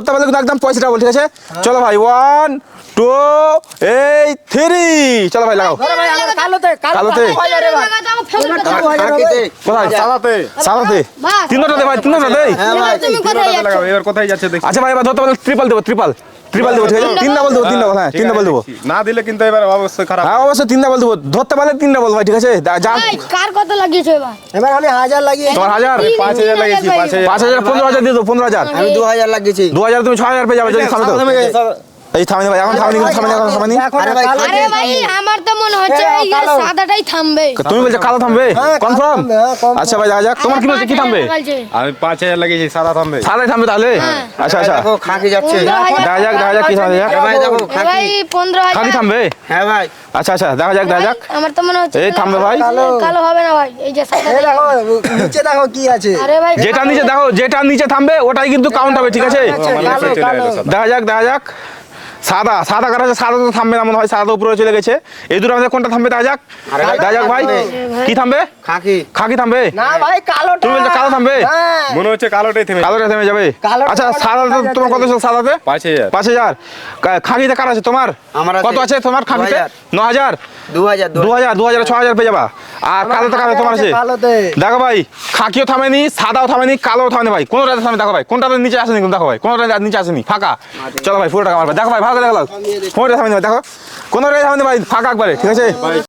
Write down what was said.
ধরতে পারলে কিন্তু একদম পয়সাটা বল, ঠিক আছে? চলো ভাই 1 2 এই 3 চলো ভাই লাগাও। কালোতে কোথায়? সাদাতে তিনটা দে ভাই, তিনটা দে। এবার কোথায় যাচ্ছে দেখি। আচ্ছা ভাই এবার ধরতে পারলে ট্রিপল দেবো, ট্রিপল দেবো, ঠিক আছে? 3 ডাবল দেবো, 3 ডাবল, হ্যাঁ 3 ডাবল দেবো। না দিলে কিন্তু এবার অবশ্যই খারাপ। হ্যাঁ অবশ্যই 3 ডাবল দেবো, ধরতে পারলে 3 ডাবল ভাই, ঠিক আছে? যা কার কত লাগিয়েছো এবার? এবার আমি 1000 লাগিয়েছি। তোমার 1000 5000 লাগিয়েছি, 5000 5000 15000 দিয়ে দেবো, 15000 আমি 2000 লাগিয়েছি। 2000 তুমি 6000 পেয়ে যাবে যদি থামে তো। এই থামে ভাই, এখন থামেনি, থামেনি। আরে ভাই আমার তো মনে হচ্ছে এই সাদাটাই থামবে। তুমি বলছো কালো থামবে, কনফার্ম? আচ্ছা ভাই যাক, তোমার কি বলছে কি থামবে? আমি 5000 লাগিয়েছি, সাদা থামবে। সাদাই থামবে তাহলে? আচ্ছা আচ্ছা দেখো খাকি যাচ্ছে। দেখা যাক কি থামবে। ভাই দেখো ভাই 15000 খাকি থামবে? হ্যাঁ ভাই আচ্ছা আচ্ছা দেখা যাক আমার তো মনে হচ্ছে এই থামবে ভাই। কালো হবে না ভাই, এই যে সাদা। এই দেখো নিচে দেখো কি আছে। আরে ভাই যেটা নিচে দেখো, যেটা নিচে থামবে ওটাই কিন্তু কাউন্ট হবে, ঠিক আছে? দেখা যাক সাদা কার আছে, সাদা তো থামবে না মনে হয়, সাদা উপরে চলে গেছে। এই দুটো আমাদের কোনটা থামবে দেখা যাক ভাই। কি থামবে? খাকি থামবে না ভাই কালোটা। তুমি বলছো কালো থামবে? হ্যাঁ মনে হচ্ছে কালোটাই থেমে। কালোটা থেমে যাবে। কালোটা আচ্ছা সাদা তোমার কত ছিল? সাদাতে 5000। 5000। খাকিতে কার আছে তোমার? আমার আছে কত আছে তোমার খাকিতে? 9000 9000 2000 6000 পেয়ে যাবা। আর কালোতে কার তোমার আছে? কালোতে। দেখো ভাই খাকিও থামেনি, সাদাও থামেনি, কালোও থামেনি ভাই, কোনটাতে থামে দেখো ভাই, কোনটাতে নিচে আসেনি কিন্তু দেখো ভাই, কোনটাতে নিচে আসেনি, ফাঁকা। চলো ভাই পুরো টাকা মারবে, দেখো ভাই ভালো করে দেখো, কোনটা থামেনি ভাই, দেখো কোনটাতে থামেনি ভাই, ফাঁকা একবারে, ঠিক আছে?